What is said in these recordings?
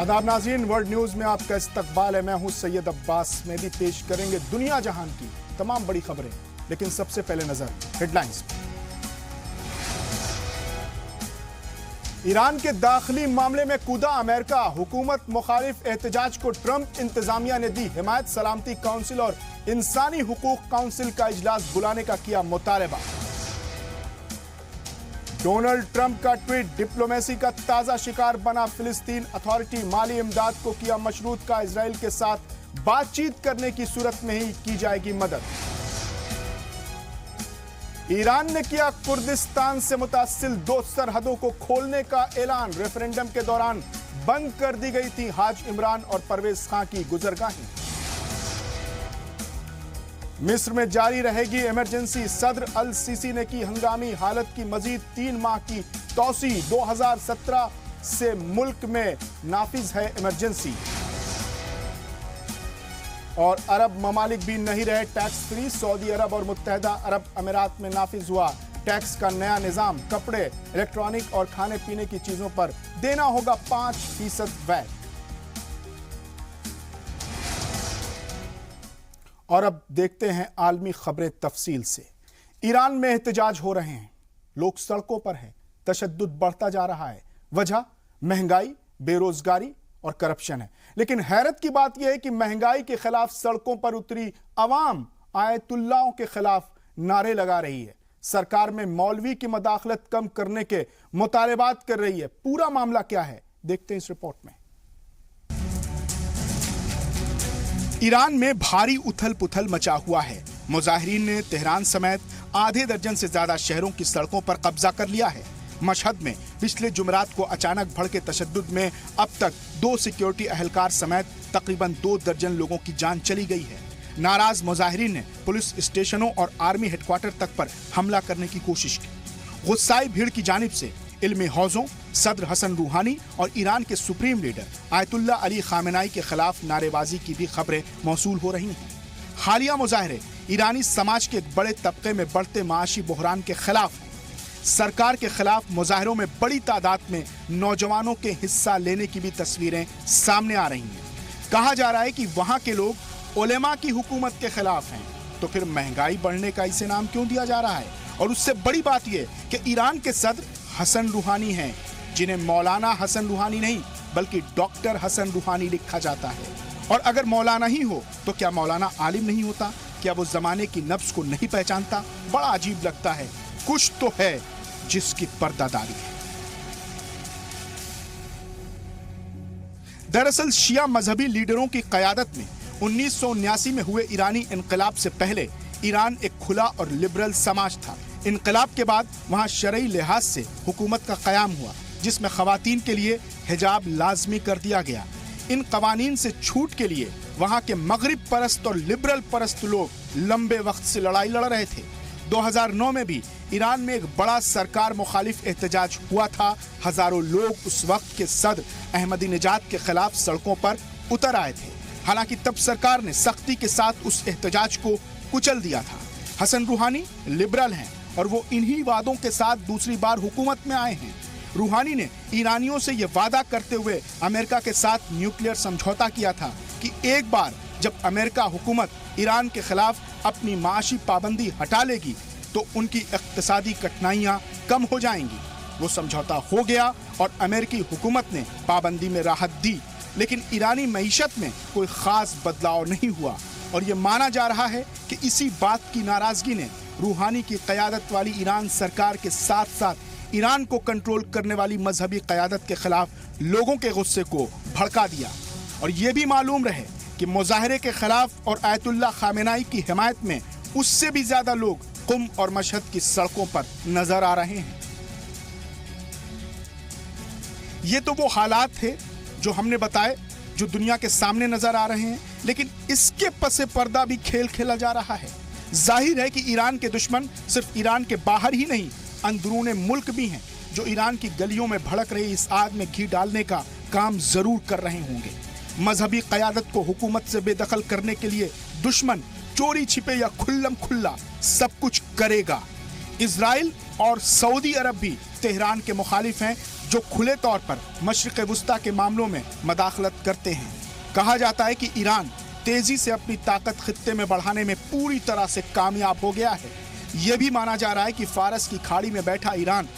आदाब नाज़रीन, world news में आपका इस्तकबाल है। मैं हूं सैयद अब्बास। में भी पेश करेंगे दुनिया जहान की तमाम बड़ी खबरें, लेकिन सबसे पहले नजर हेडलाइंस पर। ईरान के दाखिली मामले में कूदा अमेरिका। हुकूमत मुखालिफ एहतजाज को ट्रंप इंतजामिया ने दी हिमायत। सलामती काउंसिल और इंसानी हुकूक काउंसिल का इजलास बुलाने का किया मुतालबा। डोनाल्ड ट्रंप का ट्वीट डिप्लोमेसी का ताजा शिकार बना फिलिस्तीन अथॉरिटी। माली इमदाद को किया मशरूत का इजराइल के साथ बातचीत करने की सूरत में ही की जाएगी मदद। ईरान ने किया कुर्दिस्तान से मुतासिल 2 सरहदों को खोलने का ऐलान। रेफरेंडम के दौरान बंद कर दी गई थी हाज इमरान और परवेज खान की गुजरगाहें। मिस्र में जारी रहेगी इमरजेंसी। सदर अल सीसी ने की हंगामी हालत की मजीद 3 माह की तौसी। 2017 से मुल्क में नाफिज है इमरजेंसी। और अरब ममालिक भी नहीं रहे टैक्स फ्री। सऊदी अरब और मुत्तहदा अरब अमीरात में नाफिज हुआ टैक्स का नया निजाम। कपड़े, इलेक्ट्रॉनिक और खाने पीने की चीजों पर देना होगा 5% वैट। और अब देखते हैं आलमी खबरें तफसील से। ईरान में एहतजाज हो रहे हैं, लोग सड़कों पर हैं, तशद्दुद बढ़ता जा रहा है। वजह महंगाई, बेरोजगारी और करप्शन है। लेकिन हैरत की बात यह है कि महंगाई के खिलाफ सड़कों पर उतरी अवाम आयतुल्लाहों के खिलाफ नारे लगा रही है। सरकार में मौलवी की मदाखलत कम करने के मुतालबात कर रही है। पूरा मामला क्या है, देखते हैं इस रिपोर्ट में। ईरान में भारी उथल पुथल मचा हुआ है। मुजाहिरीन ने तेहरान समेत आधे दर्जन से ज्यादा शहरों की सड़कों पर कब्जा कर लिया है। मशहद में पिछले जुमरात को अचानक भड़के तशद्दुद में अब तक 2 सिक्योरिटी अहलकार समेत तकरीबन 2 दर्जन लोगों की जान चली गई है। नाराज मुजाहिरीन ने पुलिस स्टेशनों और आर्मी हेडक्वार्टर तक पर हमला करने की कोशिश की। गुस्साई भीड़ की जानिब से इल्मी हौजों, सदर हसन रूहानी और ईरान के सुप्रीम लीडर आयतुल्ला अली खामेनाई के खिलाफ नारेबाजी की भी खबरें मौसूल हो रही हैं। हालिया मुजाहरे ईरानी समाज के एक बड़े तबके में बढ़ते माशी बहरान के खिलाफ हैं। सरकार के खिलाफ मुजाहरों में बड़ी तादाद में नौजवानों के हिस्सा लेने की भी तस्वीरें सामने आ रही हैं। कहा जा रहा है कि वहां के लोग उलेमा की हुकूमत के खिलाफ हैं। तो फिर महंगाई बढ़ने का इसे नाम क्यों दिया जा रहा है? और उससे बड़ी बात यह कि ईरान के सदर हसन रूहानी हैं, जिन्हें मौलाना हसन रूहानी नहीं बल्कि डॉक्टर हसन रूहानी लिखा जाता है। और अगर मौलाना ही हो तो क्या मौलाना आलिम नहीं होता? क्या वो जमाने की नब्ज को नहीं पहचानता? बड़ा अजीब लगता है। कुछ तो है जिसकी पर्दादारी है। दरअसल शिया मजहबी लीडरों की कयादत में 1979 में हुए ईरानी इनकलाब से पहले ईरान एक खुला और लिबरल समाज था। इनकलाब के बाद वहां शरई लिहाज से हुकूमत का कयाम हुआ, जिसमें खवातीन के लिए हिजाब लाजमी कर दिया गया। इन कवानीन से छूट के लिए वहां के मगरिब परस्त और लिबरल परस्त लोग लंबे वक्त से लड़ाई लड़ रहे थे। 2009 में भी ईरान में एक बड़ा सरकार मुखालिफ एहतजाज हुआ था। हजारों लोग उस वक्त के सदर अहमदीनेजाद के खिलाफ सड़कों पर उतर आए थे। हालांकि तब सरकार ने सख्ती के साथ उस एहतजाज को कुचल दिया था। हसन रूहानी लिबरल हैं और वो इन्हीं वादों के साथ दूसरी बार हुकूमत में आए हैं। रूहानी ने ईरानियों से ये वादा करते हुए अमेरिका के साथ न्यूक्लियर समझौता किया था कि एक बार जब अमेरिका हुकूमत ईरान के खिलाफ अपनी माशी पाबंदी हटा लेगी तो उनकी इक्तिसादी कठिनाइयां कम हो जाएंगी। वो समझौता हो गया और अमेरिकी हुकूमत ने पाबंदी में राहत दी, लेकिन ईरानी मईशत में कोई खास बदलाव नहीं हुआ। और ये माना जा रहा है कि इसी बात की नाराजगी ने रूहानी की क़यादत वाली ईरान सरकार के साथ साथ ईरान को कंट्रोल करने वाली मजहबी क़यादत के खिलाफ लोगों के गुस्से को भड़का दिया। और ये भी मालूम रहे कि मुजाहरे के खिलाफ और आयतुल्ला खामेनाई की हिमायत में उससे भी ज्यादा लोग कुम और मशहद की सड़कों पर नजर आ रहे हैं। ये तो वो हालात थे जो हमने बताए, जो दुनिया के सामने नजर आ रहे हैं, लेकिन इसके पसे पर्दा भी खेल खेला जा रहा है। जाहिर है कि ईरान के दुश्मन सिर्फ ईरान के बाहर ही नहीं, अंदरूने मुल्क भी हैं, जो ईरान की गलियों में भड़क रही इस आग में घी डालने का काम जरूर कर रहे होंगे। मजहबी क़यादत को हुकूमत से बेदखल करने के लिए दुश्मन चोरी छिपे या खुल्लम खुल्ला सब कुछ करेगा। इजराइल और सऊदी अरब भी तेहरान के मुखालिफ हैं, जो खुले तौर पर मशरिक़ वुस्ता के मामलों में मदाखलत करते हैं। कहा जाता है कि ईरान तेजी से अपनी ताकत खित्ते में बढ़ाने में पूरी तरह से कामयाब हो गया है। यह भी माना जा रहा है कि फारस की खाड़ी में बैठा ईरान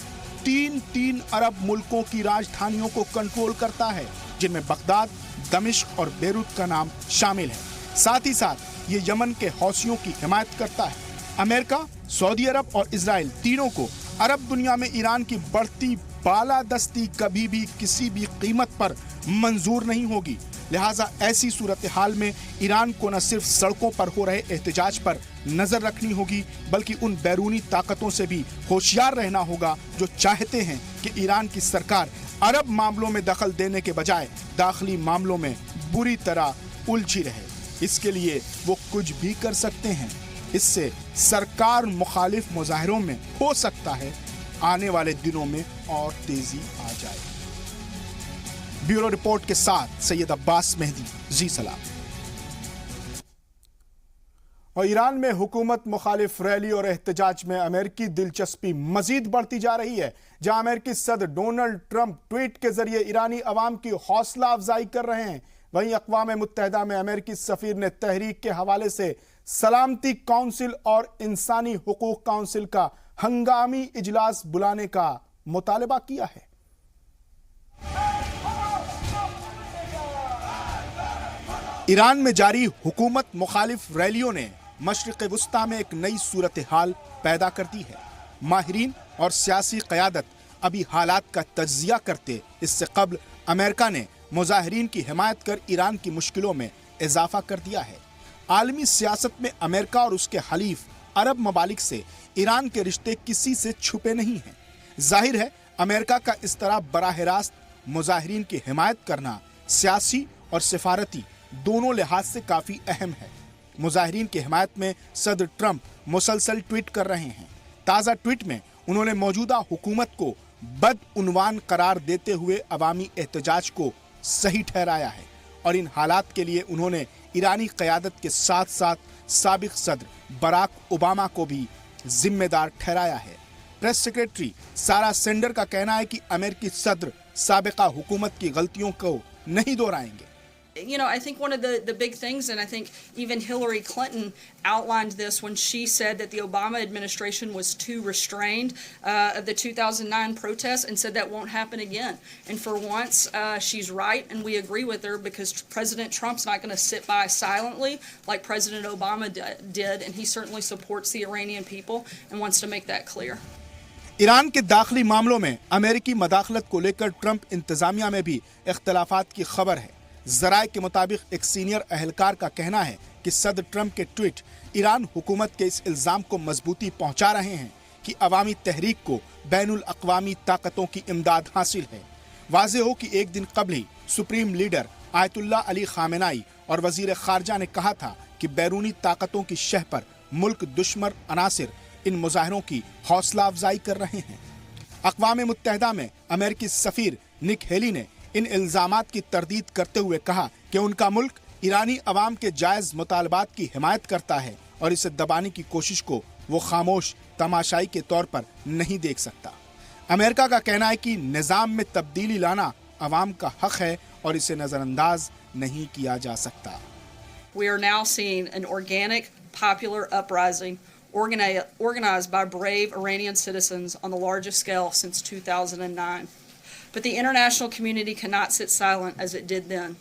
3 अरब मुल्कों की राजधानियों को कंट्रोल करता है, जिनमें बगदाद, दमिश्क और बेरूत का नाम शामिल है। साथ ही साथ ये यमन के हौसियों की हिमायत करता है। अमेरिका, सऊदी अरब और इजराइल तीनों को अरब दुनिया में ईरान की बढ़ती बालादस्ती कभी भी किसी भी कीमत पर मंजूर नहीं होगी। लिहाजा ऐसी सूरत हाल में ईरान को न सिर्फ सड़कों पर हो रहे एहतजाज पर नजर रखनी होगी, बल्कि उन बैरूनी ताकतों से भी होशियार रहना होगा जो चाहते हैं कि ईरान की सरकार अरब मामलों में दखल देने के बजाय दाखिली मामलों में बुरी तरह उलझी रहे। इसके लिए वो कुछ भी कर सकते हैं। इससे सरकार मुखालिफ मुजाहिरों में हो सकता है आने वाले दिनों में और तेजी आ जाए। ब्यूरो रिपोर्ट के साथ सैयद अब्बास मेहदी, जी सलाम। और ईरान में हुकूमत मुखालिफ रैली और एहतजाज में अमेरिकी दिलचस्पी मजीद बढ़ती जा रही है। जहां अमेरिकी सदर डोनाल्ड ट्रंप ट्वीट के जरिए ईरानी अवाम की हौसला अफजाई कर रहे हैं, वहीं अक़वाम मुत्तहिदा में अमेरिकी सफीर ने तहरीक के हवाले से सलामती काउंसिल और इंसानी हुकूक काउंसिल का हंगामी इजलास बुलाने का मुतालबा किया है। ईरान में जारी हुकूमत मुखालिफ रैलियों ने मशरिक़ वुस्ता में एक नई सूरत हाल पैदा कर दी है। माहिरीन और सियासी क़यादत अभी हालात का तज्ज़िया करते इससे कबल अमेरिका ने मुजाहिरीन की हिमायत कर ईरान की मुश्किलों में इजाफा कर दिया है। आलमी सियासत में अमेरिका और उसके हलीफ अरब ममालिक से ईरान के रिश्ते किसी से छुपे नहीं हैं। जाहिर है अमेरिका का इस तरह बराह रास्त मुजाहिरीन की हिमायत करना सियासी और सिफारती दोनों लिहाज से काफ़ी अहम है। मुजाहिरीन की हिमायत में सदर ट्रंप मुसलसल ट्वीट कर रहे हैं। ताज़ा ट्वीट में उन्होंने मौजूदा हुकूमत को बदउनवान करार देते हुए अवामी एहतजाज को सही ठहराया है और इन हालात के लिए उन्होंने ईरानी क़यादत के साथ साथ साबिक सदर बराक ओबामा को भी जिम्मेदार ठहराया है। प्रेस सेक्रेटरी सारा सेंडर का कहना है कि अमेरिकी सदर साबिका हुकूमत की गलतियों को नहीं दोहराएंगे। You know, I think one of the big things, and I think even Hillary Clinton outlined this when she said that the Obama administration was too restrained of the 2009 protests and said that won't happen again. And for once, she's right, and we agree with her because President Trump's not going to sit by silently like President Obama did, and he certainly supports the Iranian people and wants to make that clear. Iran के दाखिली मामलों में अमेरिकी मदाखलत को लेकर Trump इंतजामिया में भी इख्तलाफात की खबर है। ज़राए के मुताबिक एक सीनियर अहलकार का कहना है कि सदर ट्रंप के ट्वीट ईरान हुकूमत के इस इल्ज़ाम को मजबूती पहुंचा रहे हैं कि अवामी तहरीक को बैनुल अक़वामी ताकतों की इमदाद हासिल है। वाज़ेह हो कि एक दिन कबल ही सुप्रीम लीडर आयतुल्लाह अली ख़ामेनाई और वज़ीर ख़ारजा ने कहा था कि बैरूनी ताकतों की शह पर मुल्क दुश्मन अनासिर इन मुजाहिरों की हौसला अफजाई कर रहे हैं। अक़वाम मुत्तहिदा में अमेरिकी सफ़ीर निक हेली ने इन इल्ज़ामात की तरदीद करते हुए कहा कि उनका मुल्क ईरानी अवाम के जायज़ मुतालबात की हिमायत करता है और इसे दबाने की कोशिश को वो खामोश तमाशाई के तौर पर नहीं देख सकता। अमेरिका का कहना है कि निज़ाम में तब्दीली लाना अवाम का हक है और इसे नज़रअंदाज नहीं किया जा सकता। We are now seeing an organic, popular uprising organized by brave Iranian citizens on the largest scale since 2009. But the international community cannot sit silent as it did then.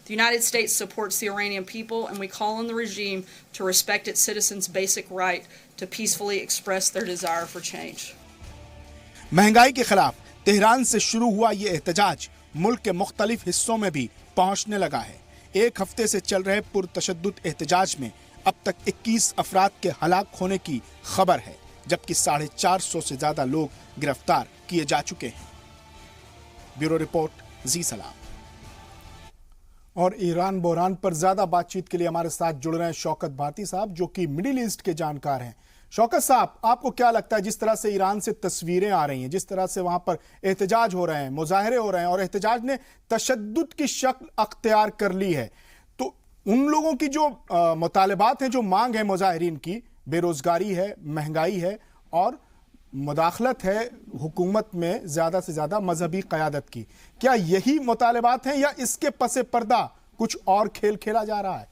The United States supports the Iranian people, and we call on the regime to respect its citizens' basic right to peacefully express their desire for change. महंगाई के खिलाफ Tehran से शुरू हुआ ये एहतजाज मुल्क के मुख्तलिफ हिस्सों में भी पहुंचने लगा है। एक हफ्ते से चल रहे पुरतशद्दुद एहतजाज में अब तक 21 अफराद के हलाक होने की खबर है, जबकि 450 से ज्यादा लोग गिरफ्तार किए जा चुके हैं। ब्यूरो रिपोर्ट, जी सलाम। और ईरान बहरान पर ज्यादा बातचीत के लिए हमारे साथ जुड़ रहे हैं शौकत भारती साहब, जो कि मिडिल ईस्ट के जानकार हैं। शौकत साहब, आपको क्या लगता है, जिस तरह से ईरान से तस्वीरें आ रही हैं, जिस तरह से वहां पर एहतजाज हो रहे हैं, मुजाहरे हो रहे हैं और एहतजाज ने तशद्दुद की शक्ल अख्तियार कर ली है, तो उन लोगों की जो मुतालबात हैं, जो मांग है मुजाहिरीन की, बेरोजगारी है, महंगाई है और मुदाखलत है हुकूमत में ज्यादा से ज्यादा मजहबी क़यादत की। क्या यही मुतालबात हैं या इसके पसे पर्दा कुछ और खेल खेला जा रहा है?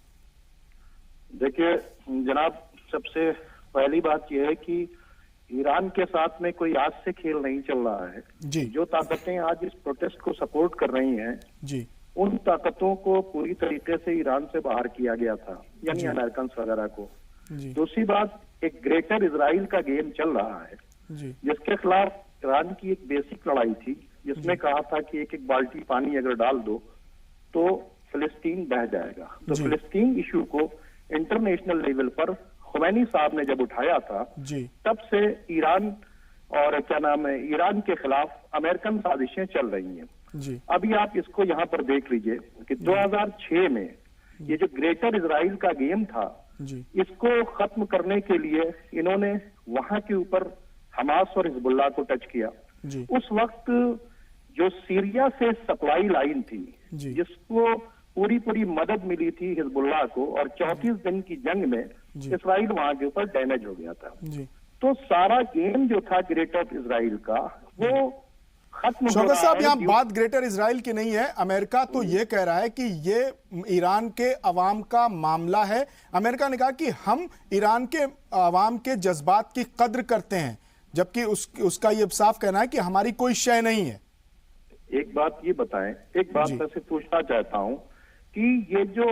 देखिए जनाब, सबसे पहली बात यह है कि ईरान के साथ में कोई आज से खेल नहीं चल रहा है जी। जो ताकतें आज इस प्रोटेस्ट को सपोर्ट कर रही हैं जी उन ताकतों को पूरी तरीके से ईरान से बाहर किया गया था, यानी अमेरिकन वगैरह को। जी दूसरी बात, एक ग्रेटर इजराइल का गेम चल रहा है जी जिसके खिलाफ ईरान की एक बेसिक लड़ाई थी जिसमें कहा था कि एक एक बाल्टी पानी अगर डाल दो तो फिलिस्तीन बह जाएगा। तो जी। फिलिस्तीन इशू को इंटरनेशनल लेवल पर खुमैनी साहब ने जब उठाया था जी तब से ईरान और क्या नाम है ईरान के खिलाफ अमेरिकन साजिशें चल रही हैं। जी अभी आप इसको यहाँ पर देख लीजिए कि 2006 में ये जो ग्रेटर इजराइल का गेम था जी इसको खत्म करने के लिए इन्होंने वहां के ऊपर हमास और हिजबुल्लाह को टच किया। जी उस वक्त जो सीरिया से सप्लाई लाइन थी जी। जिसको पूरी पूरी मदद मिली थी हिजबुल्लाह को, और 34 दिन की जंग में जी। इसराइल वहां के ऊपर डैमेज हो गया था। जी तो सारा गेम जो था ग्रेटर इजराइल का वो खत्म हो शौकत रहा साहब, है। यहाँ बात ग्रेटर इजराइल की नहीं है। अमेरिका तो ये कह रहा है कि ये ईरान के अवाम का मामला है। अमेरिका ने कहा कि हम ईरान के अवाम के जज्बात की कद्र करते हैं, जबकि उसका ये साफ कहना है कि हमारी कोई शय नहीं है। एक बात ये बताएं, एक बात जी। मैं से पूछना चाहता हूं कि ये जो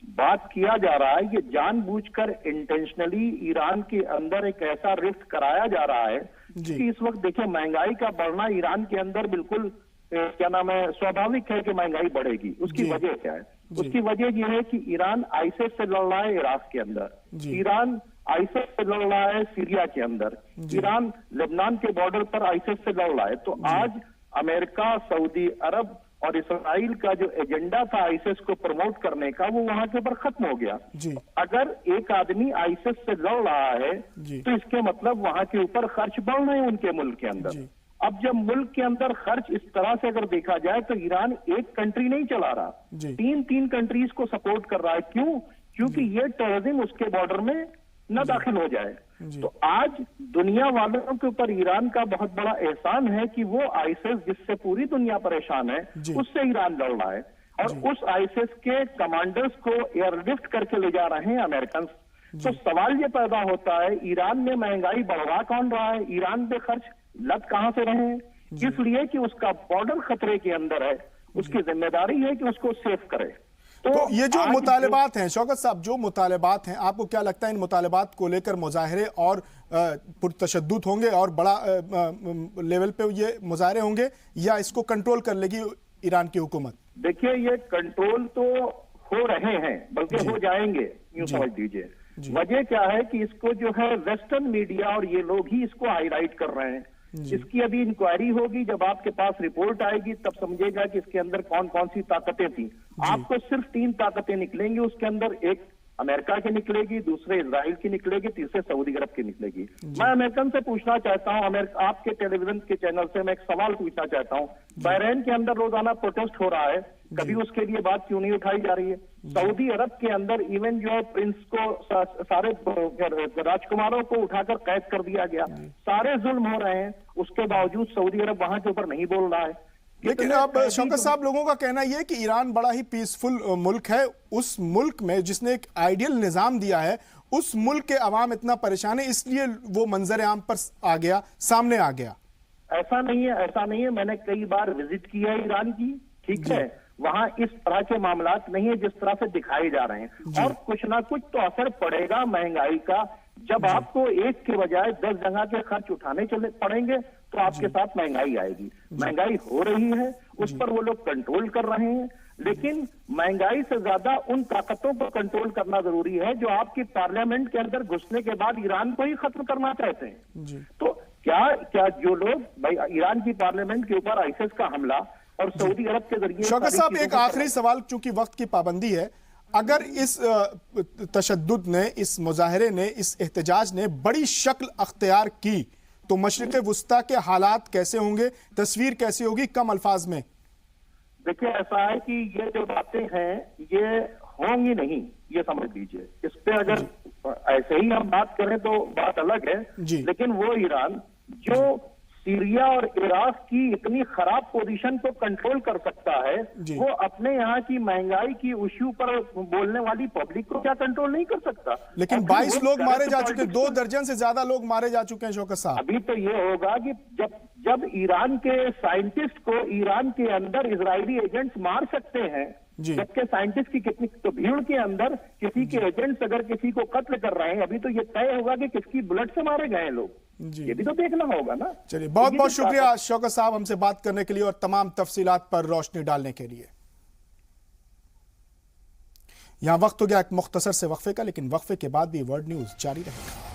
बात किया जा रहा है ये जानबूझकर इंटेंशनली ईरान के अंदर एक ऐसा रिफ्ट कराया जा रहा है जी। कि इस वक्त देखिए महंगाई का बढ़ना ईरान के अंदर बिल्कुल क्या नाम है स्वाभाविक है कि महंगाई बढ़ेगी। उसकी जी। वजह क्या है? जी। उसकी वजह यह है कि ईरान आईएसआईएस से लड़ रहा है इराक के अंदर, जी। ईरान आईएसआईएस से लड़ रहा है सीरिया के अंदर, जी। ईरान लेबनान के बॉर्डर पर आईएसआईएस से लड़ रहा है। तो आज अमेरिका, सऊदी अरब और इसराइल का जो एजेंडा था आईएसआईएस को प्रमोट करने का वो वहां के ऊपर खत्म हो गया। जी अगर एक आदमी आईएसआईएस से लड़ रहा है जी। तो इसके मतलब वहां के ऊपर खर्च बढ़ रहे हैं उनके मुल्क के अंदर। जी। अब जब मुल्क के अंदर खर्च इस तरह से अगर देखा जाए तो ईरान एक कंट्री नहीं चला रहा, जी। तीन कंट्रीज को सपोर्ट कर रहा है। क्यों? क्योंकि ये टेररिज्म उसके बॉर्डर में न दाखिल हो जाए। जी। तो आज दुनिया वालों के ऊपर ईरान का बहुत बड़ा एहसान है कि वो आईएसआईएस जिससे पूरी दुनिया परेशान है जी। उससे ईरान लड़ रहा है, और जी। उस आईएसआईएस के कमांडर्स को एयरलिफ्ट करके ले जा रहे हैं अमेरिकन। तो सवाल ये पैदा होता है, ईरान में महंगाई बढ़वा कौन रहा है? ईरान पे खर्च लद कहां से रहे हैं? इसलिए कि उसका बॉर्डर खतरे के अंदर है, उसकी जिम्मेदारी है कि उसको सेफ करे। तो ये जो आज मुतालबात हैं शौकत साहब, जो मुतालबात हैं, आपको क्या लगता है इन मुतालबात को लेकर मुजाहरे और पुरतशद्दुद होंगे और बड़ा लेवल पे ये मुजाहरे होंगे, या इसको कंट्रोल कर लेगी ईरान की हुकूमत? देखिए ये कंट्रोल तो हो रहे हैं, बल्कि जी। हो जाएंगे, यूं जी। समझ लीजिए। जी। वजह क्या है कि इसको जो है वेस्टर्न मीडिया और ये लोग ही इसको हाईलाइट कर रहे हैं। जी। इसकी अभी इंक्वायरी होगी, जब आपके पास रिपोर्ट आएगी तब समझेगा कि इसके अंदर कौन कौन सी ताकतें थी। आपको सिर्फ 3 ताकतें निकलेंगी उसके अंदर, एक अमेरिका की निकलेगी, दूसरे इजराइल की निकलेगी, तीसरे सऊदी अरब की निकलेगी। मैं अमेरिकन से पूछना चाहता हूं, आपके टेलीविजन के चैनल से मैं एक सवाल पूछना चाहता हूं, बहरीन के अंदर रोजाना प्रोटेस्ट हो रहा है, कभी उसके लिए बात क्यों नहीं उठाई जा रही है? सऊदी अरब के अंदर इवन जो है प्रिंस को सारे राजकुमारों को उठाकर कैद कर दिया गया, सारे जुल्म हो रहे हैं, उसके बावजूद सऊदी अरब वहां के ऊपर नहीं बोल रहा है। लेकिन अब शौकत साहब, लोगों का कहना यह है कि ईरान बड़ा ही पीसफुल मुल्क है। उस मुल्क में जिसने एक आइडियल निजाम दिया है, उस मुल्क के अवाम इतना परेशान है, इसलिए वो मंजर आम पर सामने आ गया। ऐसा नहीं है, ऐसा नहीं है। मैंने कई बार विजिट किया है ईरान की, ठीक है, वहां इस तरह के मामलात नहीं है जिस तरह से दिखाए जा रहे हैं। और कुछ ना कुछ तो असर पड़ेगा महंगाई का। जब आपको एक के बजाय 10 जगह के खर्च उठाने चले पड़ेंगे तो आपके साथ महंगाई आएगी। महंगाई हो रही है, उस पर वो लोग कंट्रोल कर रहे हैं, लेकिन महंगाई से ज्यादा उन ताकतों पर कंट्रोल करना जरूरी है जो आपकी पार्लियामेंट के अंदर घुसने के बाद ईरान को ही खत्म करना चाहते हैं। तो क्या जो लोग भाई ईरान की पार्लियामेंट के ऊपर आईएसआईएस का हमला और सऊदी अरब के जरिए। शौकत साहब, एक आखिरी सवाल, चूंकि वक्त की पाबंदी है, अगर इस तशद्दुद ने, इस मुजाहरे ने, इस एहतजाज ने बड़ी शक्ल अख्तियार की तो मशरिक वुस्ता के हालात कैसे होंगे, तस्वीर कैसी होगी, कम अल्फाज में? देखिए ऐसा है कि ये जो बातें हैं ये होंगी नहीं, ये समझ लीजिए। इस पे अगर ऐसे ही हम बात करें तो बात अलग है, जी। लेकिन वो ईरान जो सीरिया और इराक की इतनी खराब पोजीशन को कंट्रोल कर सकता है, वो अपने यहाँ की महंगाई की इश्यू पर बोलने वाली पब्लिक को क्या कंट्रोल नहीं कर सकता? लेकिन 22 लोग मारे जा चुके, 2 दर्जन से ज्यादा लोग मारे जा चुके हैं शौकत साहब। अभी तो ये होगा कि जब ईरान के साइंटिस्ट को ईरान के अंदर इजरायली एजेंट्स मार सकते हैं, जबकि साइंटिस्ट की कितनी तो भीड़ के अंदर किसी के एजेंट्स अगर किसी को कत्ल कर रहे हैं, अभी तो ये तय होगा कि किसकी बुलेट से मारे गए लोग, ये भी तो देखना होगा ना। चलिए, बहुत बहुत शुक्रिया शौकत साहब हमसे बात करने के लिए और तमाम तफसीलात पर रोशनी डालने के लिए। यहां वक्त हो गया एक मुख्तसर से वक्फे का, लेकिन वक्फे के बाद भी वर्ल्ड न्यूज जारी रहेगा।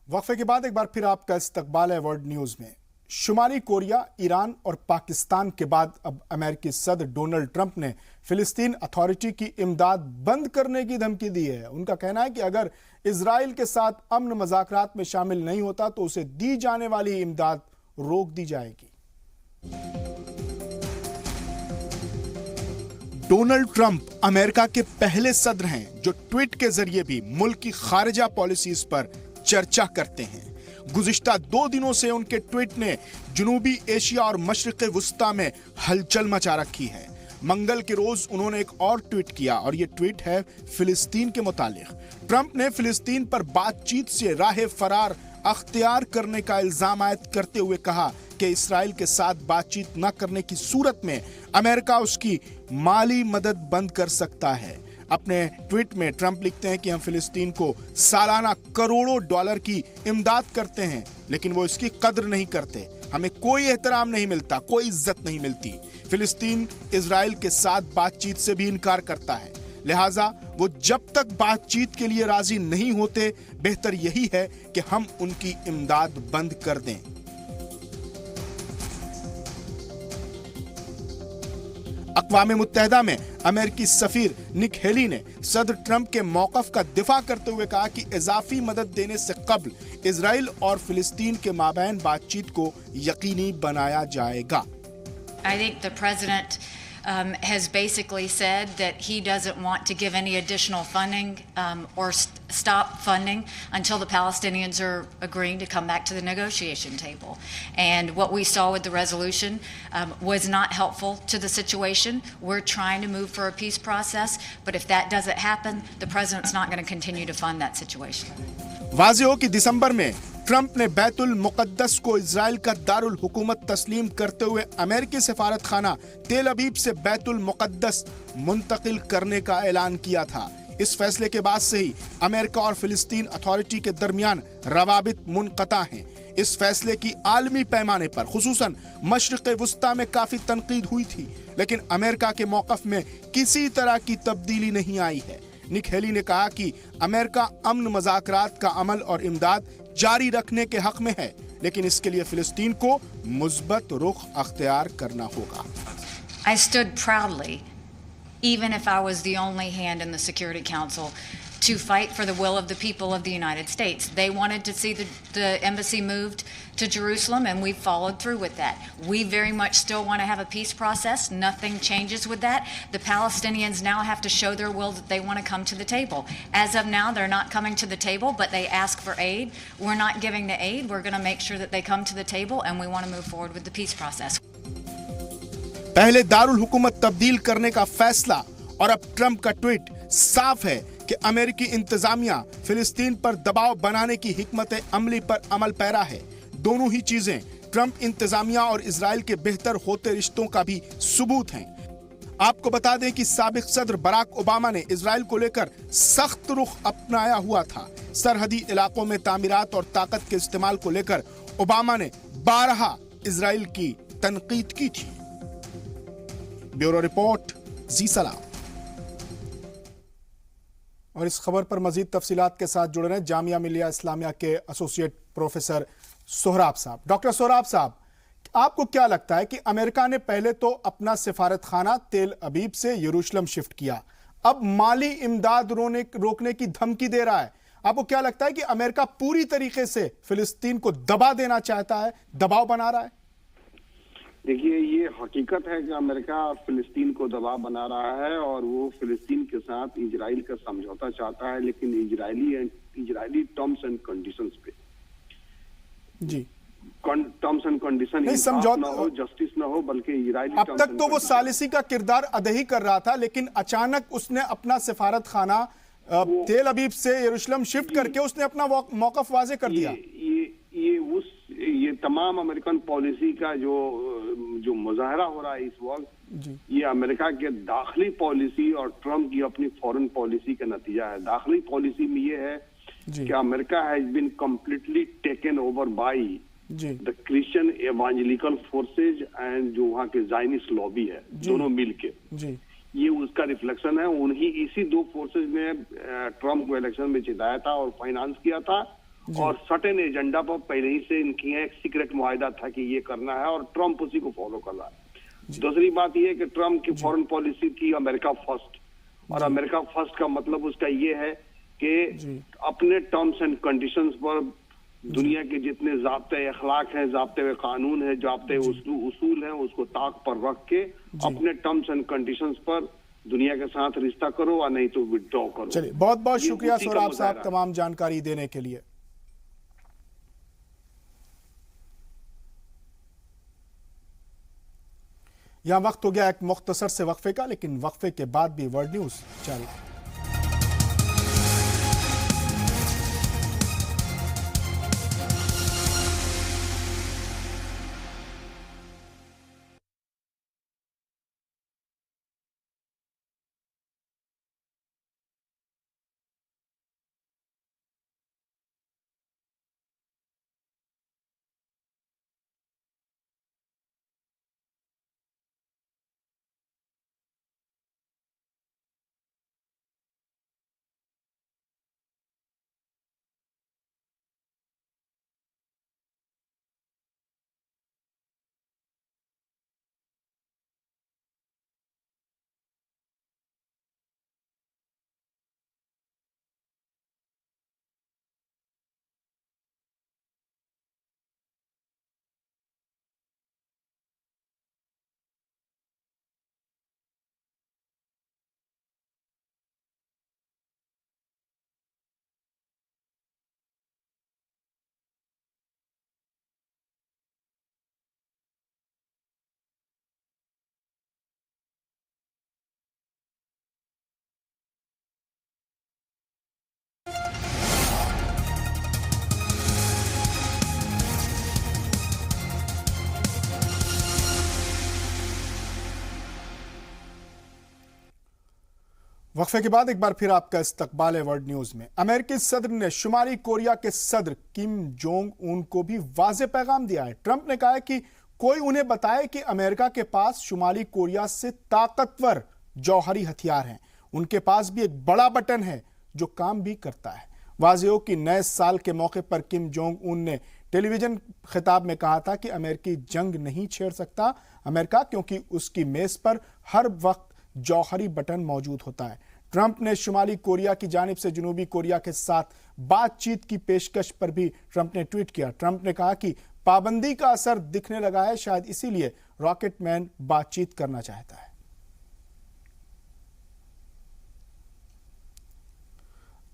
वक्फे के बाद एक बार फिर आपका इस्तकबाल है वर्ल्ड न्यूज में। शुमाली कोरिया, ईरान और पाकिस्तान के बाद अब अमेरिकी सदर डोनाल्ड ट्रंप ने फिलिस्तीन अथॉरिटी की इमदाद बंद करने की धमकी दी है। उनका कहना है कि अगर इजराइल के साथ अमन मुज़ाकरात में शामिल नहीं होता तो उसे दी जाने वाली इमदाद रोक दी जाएगी। डोनाल्ड ट्रंप अमेरिका के पहले सदर हैं जो ट्वीट के जरिए भी मुल्क की खारिजा पॉलिसीज पर चर्चा करते हैं। गुज़िश्ता 2 दिनों से उनके ट्वीट ने जनूबी एशिया और मशरिक़ वुस्ता में हलचल मचा रखी है। मंगल के रोज उन्होंने एक और ट्वीट किया और यह ट्वीट है फिलिस्तीन के मुतालिक। ट्रंप ने फिलिस्तीन पर बातचीत से राह फरार अख्तियार करने का इल्जाम आयद करते हुए कहा कि इसराइल के साथ बातचीत न करने की सूरत में अमेरिका उसकी माली मदद बंद कर सकता है। अपने ट्वीट में ट्रंप लिखते हैं कि हम फिलिस्तीन को सालाना करोड़ों डॉलर की इमदाद करते हैं, लेकिन वो इसकी कद्र नहीं करते। हमें कोई एहतराम नहीं मिलता, कोई इज्जत नहीं मिलती। फिलिस्तीन इजराइल के साथ बातचीत से भी इनकार करता है, लिहाजा वो जब तक बातचीत के लिए राजी नहीं होते, बेहतर यही है कि हम उनकी इमदाद बंद कर दें। अक़वाम मुत्तहिदा में अमेरिकी सफीर निक हेली ने सदर ट्रंप के मौक़िफ़ का दिफा करते हुए कहा कि इजाफी मदद देने से कबल इजराइल और फिलिस्तीन के माबैन बातचीत को यकीनी बनाया जाएगा। I think the president has basically said that he doesn't want to give any additional funding or stop funding until the Palestinians are agreeing to come back to the negotiation table. And what we saw with the resolution was not helpful to the situation. We're trying to move for a peace process, but if that doesn't happen, the president's not going to continue to fund that situation. वाज़ेह हो कि दिसंबर में Trump ने बैतुल मुक़द्दस को Israel का दारुल हुकूमत तस्लीम करते हुए अमेरिकी सफारत खाना तेल अवीव से बैतुल मुक़द्दस मुंतकिल करने का ऐलान किया था। इस फैसले के बाद से ही अमेरिका और फिलिस्तीन अथॉरिटी के दरमियान रवाबित मुनक़ता हैं। इस फैसले की आलमी पैमाने पर खुसूसन मशरिक़ वुस्ता में काफी तनकीद हुई थी, लेकिन अमेरिका के मौक़िफ़ में किसी तरह की तब्दीली नहीं आई है। निक हेली ने कहा कि अमेरिका अमन मज़ाकरात का अमल और इमदाद जारी रखने के हक में है, लेकिन इसके लिए फिलिस्तीन को मुस्बत रुख अख्तियार करना होगा। I stood proudly, even if I was the only hand in the Security Council, to fight for the will of the people of the United States. They wanted to see the embassy moved to Jerusalem, and we followed through with that. We very much still want to have a peace process. Nothing changes with that. The Palestinians now have to show their will that they want to come to the table. As of now, they're not coming to the table, but they ask for aid. We're not giving the aid. We're going to make sure that they come to the table, and we want to move forward with the peace process. पहले दारुल हुकूमत तब्दील करने का फैसला और अब Trump का tweet साफ है कि अमेरिकी इंतजामिया फिलिस्तीन पर दबाव बनाने की हिकमत अमली पर अमल पैरा है। दोनों ही चीजें ट्रंप इंतजामिया और इजराइल के बेहतर होते रिश्तों का भी सबूत हैं। आपको बता दें कि साबिक सदर बराक ओबामा ने इजराइल को लेकर सख्त रुख अपनाया हुआ था। सरहदी इलाकों में तामीरात और ताकत के इस्तेमाल को लेकर ओबामा ने 12 इजराइल की तनकीद की थी। ब्यूरो रिपोर्ट, जी सलाम। और इस खबर पर मजीद तफसीलात के साथ जुड़ रहे हैं जामिया मिलिया इस्लामिया के एसोसिएट प्रोफेसर सोहराब साहब। डॉक्टर सोहराब साहब, आपको क्या लगता है कि अमेरिका ने पहले तो अपना सिफारत खाना तेल अबीब से यरूशलेम शिफ्ट किया, अब माली इमदाद रोकने की धमकी दे रहा है। आपको क्या लगता है कि अमेरिका पूरी तरीके से फिलिस्तीन को दबा देना चाहता है, दबाव बना रहा है? देखिए, ये हकीकत है कि अमेरिका फिलिस्तीन को दबाव बना रहा है और वो फिलिस्तीन के साथ इजराइल का समझौता चाहता है, लेकिन इजरायली टर्म्स एंड कंडीशंस पे। जी, टर्म्स एंड कंडीशन नहीं, समझौता ना हो, जस्टिस ना हो, बल्कि इजरायली अब तक तो वो सालिसी का किरदार अदा ही कर रहा था, लेकिन अचानक उसने अपना सिफारत खाना तेल अबीब से यरूशलेम शिफ्ट करके उसने अपना मौक़िफ़ वाज़े कर दिया। ये तमाम अमेरिकन पॉलिसी का जो मुजाहरा हो रहा है इस वक्त, ये अमेरिका के दाखिली पॉलिसी और ट्रंप की अपनी फॉरेन पॉलिसी का नतीजा है। दाखिली पॉलिसी में ये है कि America has been completely taken over by the Christian evangelical forces and जो वहाँ के ज़ायनिस्ट लॉबी है, दोनों मिलके, ये उसका रिफ्लेक्शन है। उन्हीं इसी दो फोर्सेज ने ट्रंप को इलेक्शन में जिताया था और फाइनेंस किया था, और सर्टेन एजेंडा पर पहले ही से इनकी एक सीक्रेट मुआहदा था कि ये करना है, और ट्रंप उसी को फॉलो कर रहा है। दूसरी बात ये है कि ट्रंप की फॉरेन पॉलिसी थी अमेरिका फर्स्ट, और अमेरिका फर्स्ट का मतलब उसका ये है कि अपने टर्म्स एंड कंडीशंस पर दुनिया के जितने ज़ाब्ते अखलाक हैं, ज़ाब्ते कानून है, ज़ाब्ते उसूल हैं, उसको ताक पर रख के अपने टर्म्स एंड कंडीशंस पर दुनिया के साथ रिश्ता करो, और नहीं तो विड्रॉ करो। चलिए, बहुत बहुत शुक्रिया सोहराब साहब तमाम जानकारी देने के लिए। यहां वक्त हो गया एक मुख्तसर से वक्फे का, लेकिन वक्फे के बाद भी वर्ल्ड न्यूज जारी। वक्फे के बाद एक बार फिर आपका इस्तकबाल है वर्ल्ड न्यूज में। अमेरिकी सदर ने शुमाली कोरिया के सदर किम जोंग उन को भी वाज़ेह पैगाम दिया है। ट्रंप ने कहा है कि कोई उन्हें बताए कि अमेरिका के पास शुमाली कोरिया से ताकतवर जौहरी हथियार हैं। उनके पास भी एक बड़ा बटन है जो काम भी करता है। वाज़ेह हो कि नए साल के मौके पर किम जोंग उन ने टेलीविजन खिताब में कहा था कि अमेरिकी जंग नहीं छेड़ सकता अमेरिका, क्योंकि उसकी मेज पर हर वक्त जौहरी बटन मौजूद होता है। ट्रंप ने शुमाली कोरिया की जानिब से जनूबी कोरिया के साथ बातचीत की पेशकश पर भी ट्रंप ने ट्वीट किया। ट्रंप ने कहा कि पाबंदी का असर दिखने लगा है, शायद इसीलिए रॉकेटमैन बातचीत करना चाहता है।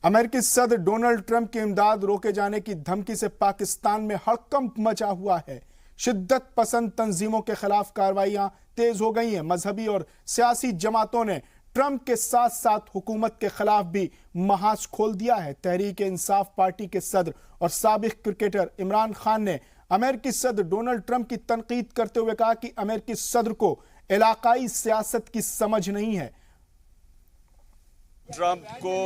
अमेरिकी सदर डोनाल्ड ट्रंप की इमदाद रोके जाने की धमकी से पाकिस्तान में हड़कंप मचा हुआ है। शिद्दत पसंद तंजीमों के खिलाफ कार्रवाइयां तेज हो गई हैं। मजहबी और सियासी जमातों ने ट्रंप के साथ साथ हुकूमत के खिलाफ भी महाज खोल दिया है। तहरीक इंसाफ पार्टी के सदर और साबिक क्रिकेटर इमरान खान ने अमेरिकी सदर डोनाल्ड ट्रंप की तनकीद करते हुए कहा कि अमेरिकी सदर को इलाकाई सियासत की समझ नहीं है। ट्रंप को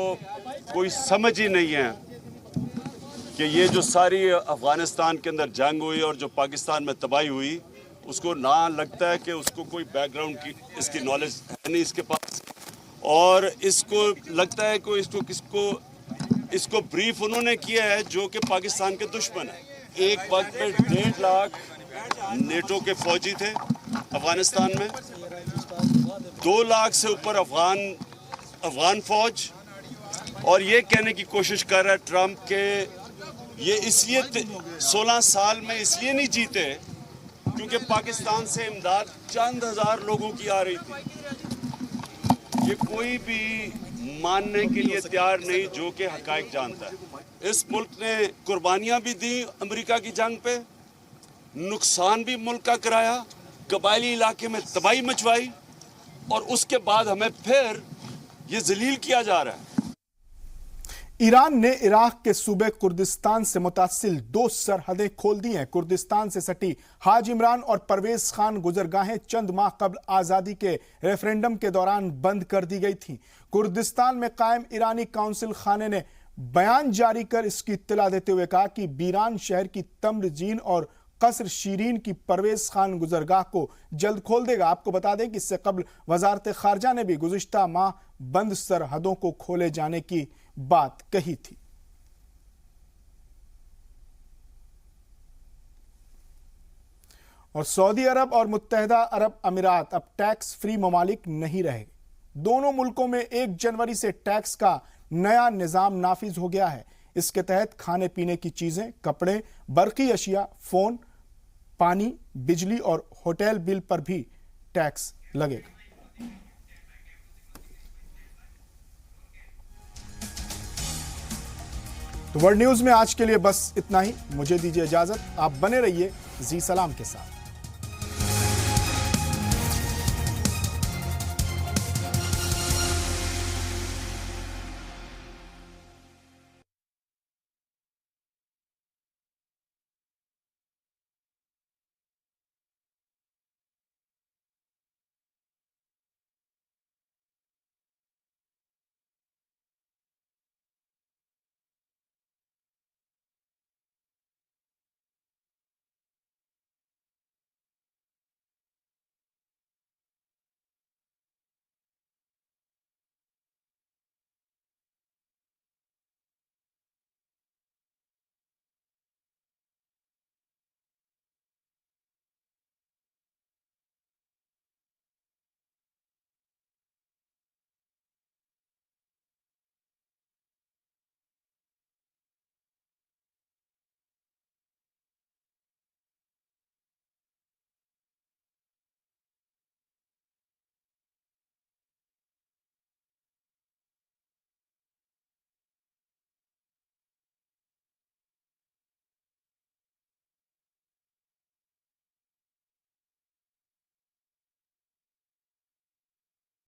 कोई समझ ही नहीं है कि ये जो सारी अफगानिस्तान के अंदर जंग हुई और जो पाकिस्तान में तबाही हुई, उसको ना लगता है कि उसको कोई बैकग्राउंड की इसकी नॉलेज है नहीं इसके पास, और इसको लगता है कि इसको ब्रीफ उन्होंने किया है जो कि पाकिस्तान के दुश्मन है। एक वक्त में 1.5 लाख नेटो के फौजी थे अफगानिस्तान में, 2 लाख से ऊपर अफगान फौज, और ये कहने की कोशिश कर रहा है ट्रंप के ये इसलिए 16 साल में इसलिए नहीं जीते क्योंकि पाकिस्तान से इमदाद चंद हजार लोगों की आ रही थी। ये कोई भी मानने के लिए तैयार नहीं जो कि हकायक जानता है। इस मुल्क ने कुर्बानियां भी दी अमेरिका की जंग पे, नुकसान भी मुल्क का कराया, कबायली इलाके में तबाही मचवाई, और उसके बाद हमें फिर ये जलील किया जा रहा है। ईरान ने इराक के सूबे कुर्दिस्तान से मुतासिल 2 सरहदें खोल दी हैं। कुर्दिस्तान से सटी हाज इमरान और परवेज खान गुजरगाहें चंद माह कबल आजादी के रेफरेंडम के दौरान बंद कर दी गई थीं। कुर्दिस्तान में कायम ईरानी काउंसिल खाने ने बयान जारी कर इसकी इत्तला देते हुए कहा कि बीरान शहर की तम्र जीन और कसर शीरीन की परवेज खान गुजरगाह को जल्द खोल देगा। आपको बता दें कि इससे कबल वजारत खारजा ने भी गुज़िश्ता माह बंद सरहदों को खोले जाने की बात कही थी। और सऊदी अरब और मुत्तहिदा अरब अमीरात अब टैक्स फ्री ममालिक नहीं रहे। दोनों मुल्कों में 1 जनवरी से टैक्स का नया निजाम नाफिज हो गया है। इसके तहत खाने पीने की चीजें, कपड़े, बरकी अशिया, फोन, पानी, बिजली और होटल बिल पर भी टैक्स लगेगा। तो वर्ल्ड न्यूज में आज के लिए बस इतना ही। मुझे दीजिए इजाजत। आप बने रहिए जी सलाम के साथ।